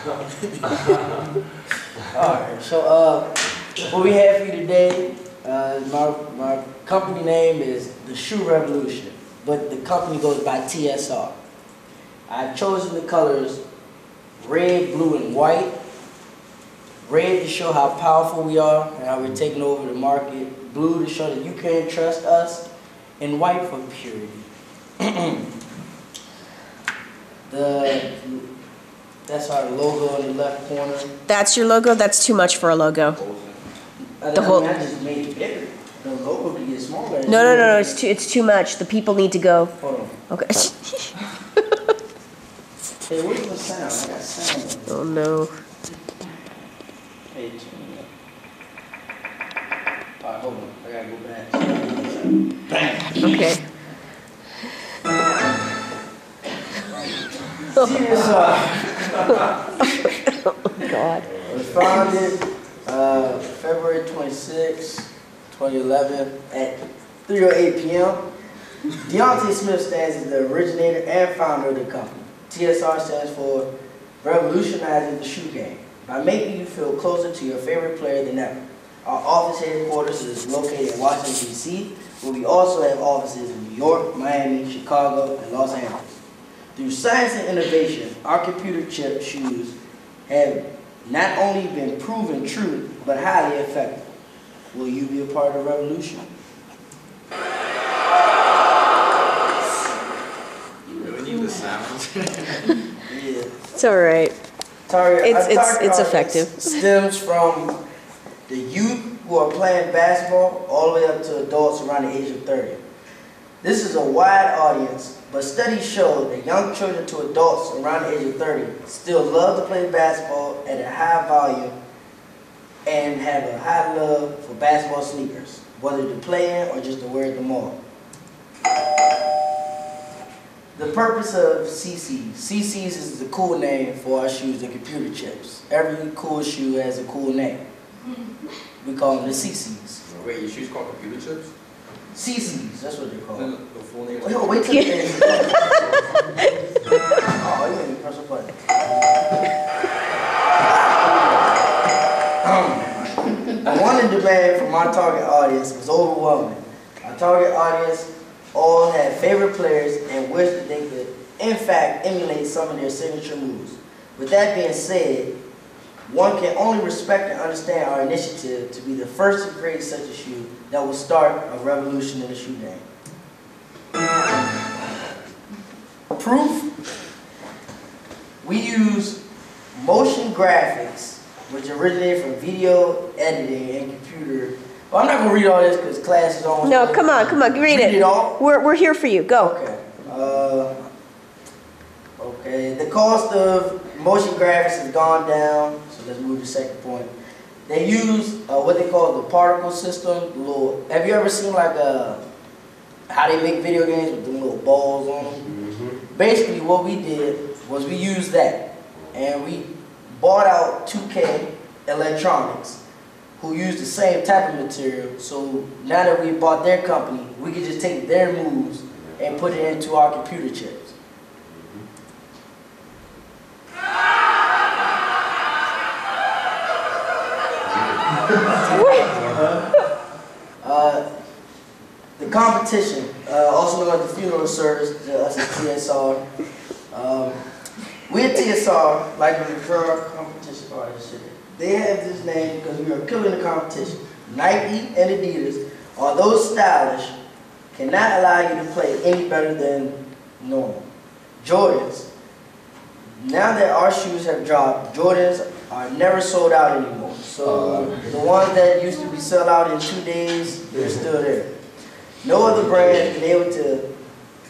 Alright, so what we have for you today, my company name is The Shoe Revolution, but the company goes by TSR. I've chosen the colors red, blue, and white. Red to show how powerful we are and how we're taking over the market. Blue to show that you can trust us. And white for purity. That's our logo in the left corner. That's your logo? That's too much for a logo. I just made it bigger. The logo can get smaller. No. It's too much. The people need to go. Hold on. Okay. Hey, where's the sound? I got sound. Oh no. Hey, alright, hold on. I gotta go back. Bang. Okay. God. It was founded February 26, 2011 at 3:08 p.m. Deontay Smith stands as the originator and founder of the company. TSR stands for Revolutionizing the Shoe Game by making you feel closer to your favorite player than ever. Our office headquarters is located in Washington, D.C., but we also have offices in New York, Miami, Chicago, and Los Angeles. Through science and innovation, our computer chip shoes have not only been proven true, but highly effective. Will you be a part of the revolution? You really need the sound. Yeah. It's all right. It's effective. Stems from the youth who are playing basketball all the way up to adults around the age of 30. This is a wide audience, but studies show that young children to adults around the age of 30 still love to play basketball at a high volume and have a high love for basketball sneakers, whether to play in or just to wear at the mall. The purpose of CC's is the cool name for our shoes, the computer chips. Every cool shoe has a cool name. We call them the CC's. Wait, your shoes called computer chips? CC's, that's what they're called. The full name? Wait till the end. Oh, you made me press a button. The wanted demand from our target audience was overwhelming. Our target audience all had favorite players and wished that they could, in fact, emulate some of their signature moves. With that being said, one can only respect and understand our initiative to be the first to create such a shoe that will start a revolution in the shoe game. Proof? We use motion graphics, which originated from video editing and computer. Well, I'm not going to read all this because class is almost No, come on, read it. Read it all? We're here for you. Go. Okay. Okay. The cost of motion graphics has gone down. So let's move to the second point. They use what they call the particle system. Have you ever seen like how they make video games with the little balls on them? Mm-hmm. Basically, what we did was we used that, and we bought out 2K Electronics, who used the same type of material. So now that we bought their company, we could just take their moves and put it into our computer chips. The competition, also known as the funeral service, us at TSR. We at TSR, like the recurring competition artists, they have this name because we are killing the competition. Nike and Adidas, although stylish, cannot allow you to play any better than normal. Jordans, now that our shoes have dropped, Jordans are never sold out anymore. So the ones that used to be sold out in 2 days, they're still there. No other brand has been able to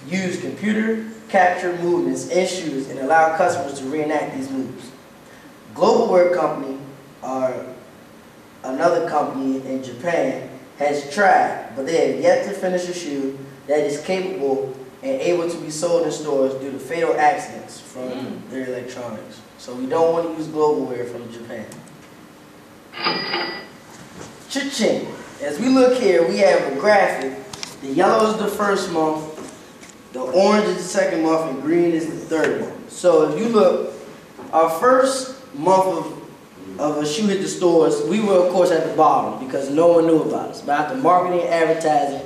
use computer capture movements in shoes and allow customers to reenact these moves. Global Wear Company, or another company in Japan, has tried, but they have yet to finish a shoe that is capable and able to be sold in stores due to fatal accidents from their electronics. So we don't want to use Global Wear from Japan. Cha-ching. As we look here, we have a graphic. The yellow is the first month, the orange is the second month, and green is the third month. So if you look, our first month of a shoe hit the stores, we were of course at the bottom because no one knew about us. But after marketing and advertising,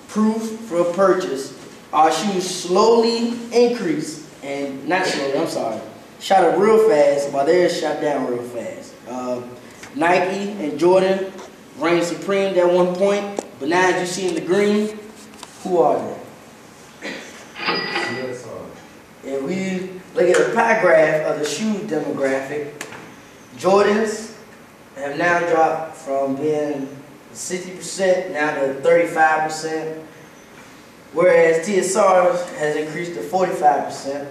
proof for purchase, our shoes slowly increased, and not slowly, I'm sorry, shot up real fast while theirs shot down real fast. Nike and Jordan reigned supreme at one point, but now as you see in the green, who are they? If we look at the pie graph of the shoe demographic, Jordans have now dropped from being 60% now to 35%, whereas TSR has increased to 45%.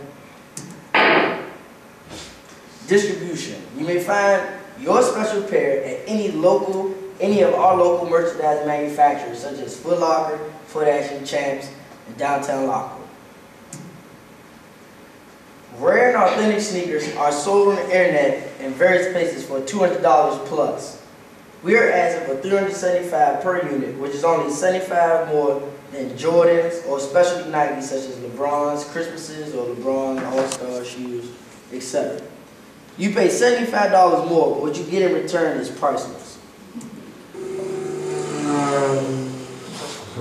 Distribution. You may find your special pair at any of our local merchandise manufacturers such as Foot Locker, Foot Action, Champs, and Downtown Locker. Rare and authentic sneakers are sold on the internet in various places for $200 plus. We are asking for $375 per unit, which is only $75 more than Jordans or specialty Nikes such as LeBron's Christmases or LeBron All-Star shoes, etc. You pay $75 more, but what you get in return is priceless.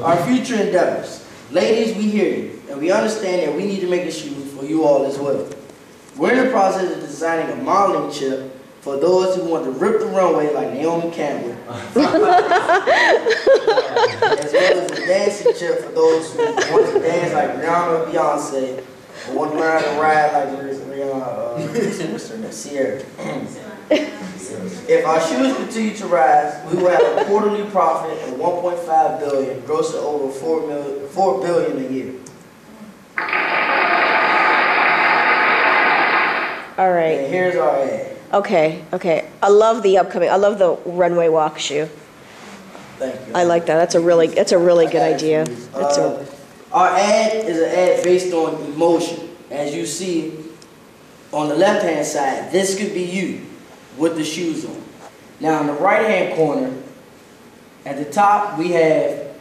Our future endeavors. Ladies, we hear you, and we understand that we need to make a shoe for you all as well. We're in the process of designing a modeling chip for those who want to rip the runway like Naomi Campbell, as well as a dancing chip for those who want to dance like Rihanna or Beyonce, or want to learn how to ride like Rihanna, Sierra. If our shoes continue to rise, we will have a quarterly profit of $1.5 billion, grossing over $4 billion a year. All right. And here's our ad. Okay. I love the runway walk shoe. Thank you. I like that. That's a really good idea. Our ad is an ad based on emotion. As you see on the left-hand side, this could be you with the shoes on. Now, in the right-hand corner, at the top, we have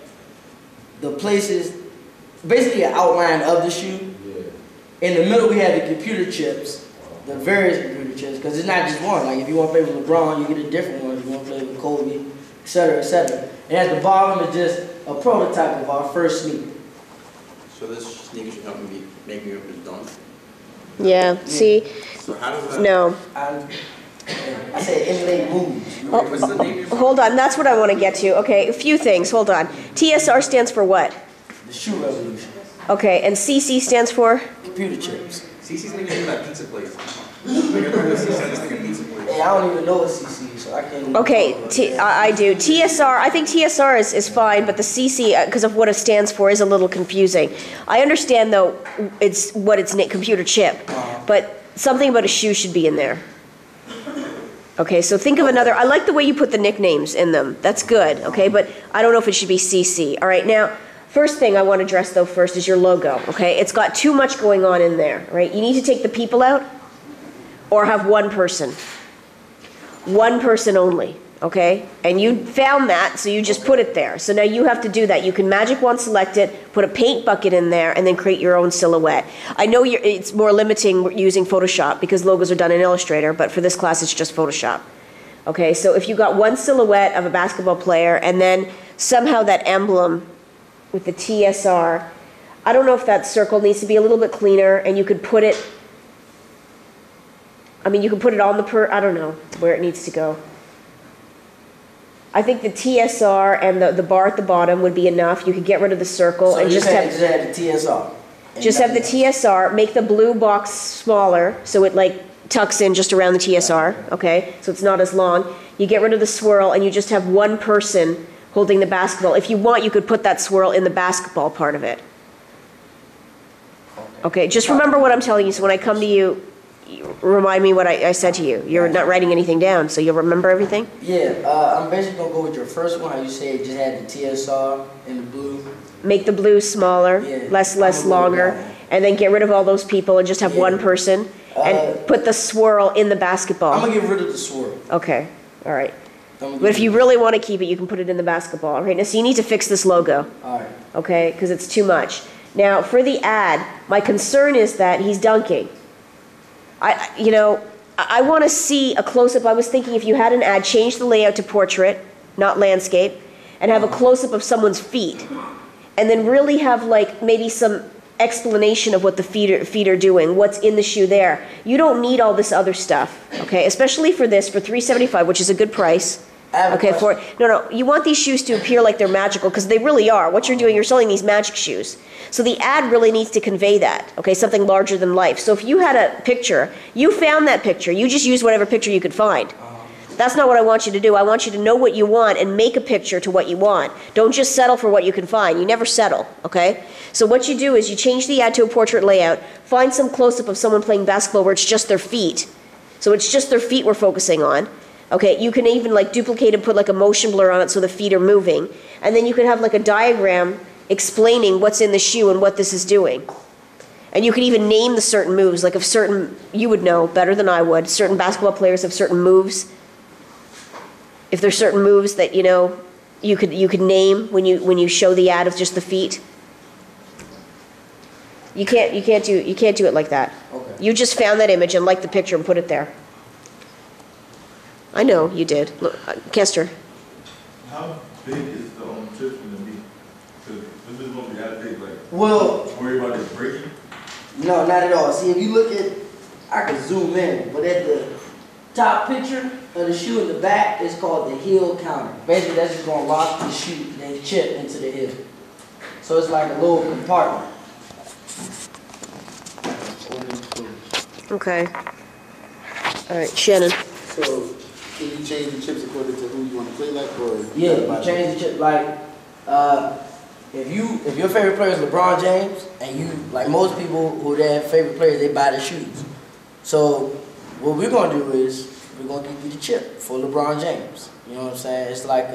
the places, basically an outline of the shoe. In the middle, we have the computer chips, the various computer chips, because it's not just one. Like, if you want to play with LeBron, you get a different one. If you want to play with Kobe, etc., etc. And at the bottom is just a prototype of our first sneaker. So this sneaker should help me make me up as dunk? Yeah, see? So how does that... No. I said emulate moves. What's the name? Hold on, that's what I want to get to. Okay, a few things, hold on. TSR stands for what? The shoe revolution. Okay, and CC stands for? Computer chips. CC's name is that pizza place. Hey, I don't even know what CC is, so I can't... Okay, I do. TSR, I think TSR is fine, but the CC, because of what it stands for, is a little confusing. I understand, though, it's computer chip, but something about a shoe should be in there. Okay, so think of another. I like the way you put the nicknames in them. That's good, okay, but I don't know if it should be CC. All right, now, first thing I want to address, though, first is your logo, okay? It's got too much going on in there, right? You need to take the people out or have one person. One person only, okay? And you found that, so you just put it there. So now you have to do that. You can Magic Wand select it, put a paint bucket in there, and then create your own silhouette. I know it's more limiting using Photoshop because logos are done in Illustrator, but for this class it's just Photoshop. Okay, so if you got one silhouette of a basketball player and then somehow that emblem with the TSR, I don't know if that circle needs to be a little bit cleaner, and you could put it, you can put it on I don't know where it needs to go. I think the TSR and the bar at the bottom would be enough. You could get rid of the circle So and just have the TSR. Just have the TSR, make the blue box smaller so it like tucks in just around the TSR, okay? So it's not as long. You get rid of the swirl and you just have one person holding the basketball. If you want, you could put that swirl in the basketball part of it. Okay, just remember what I'm telling you, so when I come to you, remind me what I said to you. You're not writing anything down, so you'll remember everything? Yeah, I'm basically going to go with your first one, how you say it just had the TSR in the blue. Make the blue smaller, Yeah, less I'm longer, gonna go with and then get rid of all those people and just have Yeah. one person, and put the swirl in the basketball. I'm going to get rid of the swirl. Okay, all right. But if you really want to keep it, you can put it in the basketball. All right, now, so you need to fix this logo, All right. okay, because it's too much. Now, for the ad, my concern is that he's dunking. I want to see a close-up. I was thinking if you had an ad, change the layout to portrait, not landscape, and have a close-up of someone's feet. And then really have like maybe some explanation of what the feet are doing, what's in the shoe there. You don't need all this other stuff, okay? Especially for this, for $375, which is a good price. Okay, no, you want these shoes to appear like they're magical, because they really are. What you're doing, you're selling these magic shoes. So the ad really needs to convey that, okay, something larger than life. So if you had a picture, you found that picture, you just used whatever picture you could find. That's not what I want you to do. I want you to know what you want and make a picture to what you want. Don't just settle for what you can find. You never settle, okay? So what you do is you change the ad to a portrait layout, find some close-up of someone playing basketball where it's just their feet. So it's just their feet we're focusing on. Okay, you can even like duplicate and put like a motion blur on it so the feet are moving. And then you can have like a diagram explaining what's in the shoe and what this is doing. And you can even name the certain moves, like if certain, you would know better than I would, certain basketball players have certain moves. If there's certain moves that, you know, you could name when you show the ad of just the feet. You can't do it like that. Okay. You just found that image and liked the picture and put it there. I know you did. Look, Kester. How big is the chips going to be? Because this is going to be that big, like, well, worry about it breaking? No, not at all. See, if you look at, I can zoom in, but at the top picture of the shoe in the back is called the heel counter. Basically, that's just going to lock the shoe, the chip into the heel. So it's like a little compartment. Okay. All right, Shannon. So, can you change the chips according to who you want to play like, or? Yeah, you change the chip. Like, if your favorite player is LeBron James, and you, like most people who their favorite players, they buy the shoes. So, what we're gonna do is we're gonna give you the chip for LeBron James. You know what I'm saying? It's like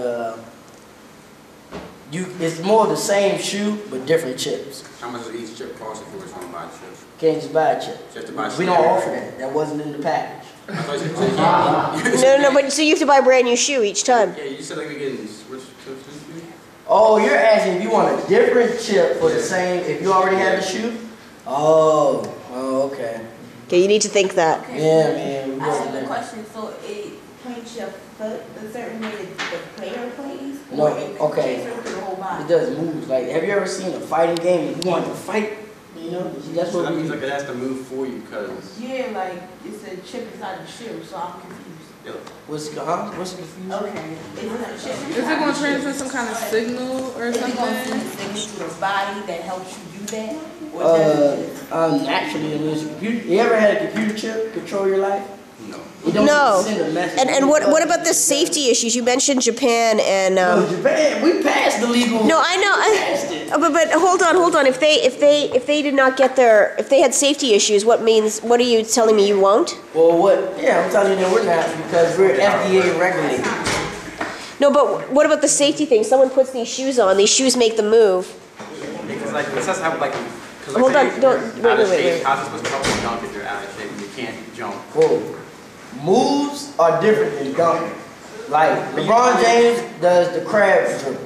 it's more the same shoe but different chips. How much does each chip cost if you were trying to buy the chips? Can't just buy a chip. You have to buy a We don't offer that. That wasn't in the package. I thought you said No, but so you have to buy a brand new shoe each time. Yeah, you said like we're getting switch chips. Oh, you're asking if you want a different chip for the same, if you already have the shoe? Oh, okay. Okay, you need to think that. Yeah, man. I have a question. So it points your foot a certain way that the player plays? No, Or it okay. transfers to the whole body? It does moves. Like, have you ever seen a fighting game? If you want to fight, you know, that's So what that we means do. like it has to move for you because. Yeah, like it's a chip inside the shoe, so I'm confused. What's confused? Okay. Is it a chip? Is it going to transmit some kind of signal or Is it going to something? send a signal to the body that helps you do that? Or does it just- Naturally, it is. You ever had a computer chip control your life? No. It don't No. send a message. And what about the safety issues? You mentioned Japan and. No, Japan, we passed the legal. No, I know. But hold on. If they did not get if they had safety issues, what are you telling me you won't? Well, what? Yeah, I'm telling you that we're not because we're FDA regulated. No, but what about the safety thing? Someone puts these shoes on. These shoes make them move. Because like it says how like. Hold on, wait. How's it supposed to help you dunk if you're out of shape and you can't jump? Whoa. Moves are different than dunking. Like, LeBron James does the crab dribble.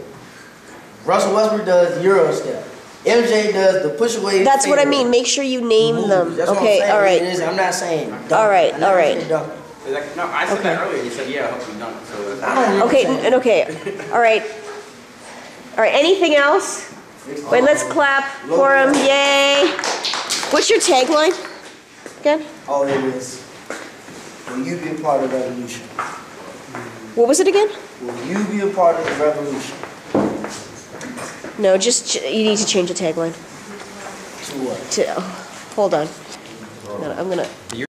Russell Westbrook does the Euro step. MJ does the push away. That's what I fadeaway. mean. Make sure you name Moves. them. That's what I'm Okay, saying. all right. It is, I'm not saying dunk. All right, I never all right. said dunk. Like, no, I said that earlier. You said yeah, I hope you dunk. So that's I don't remember Okay, saying and okay. All right. All right, anything else? Wait, let's clap for him. Yay. What's your tagline again? Oh, it is. Will you be a part of the revolution? What was it again? Will you be a part of the revolution? No, just you need to change the tagline. To what? Hold on. No, I'm gonna.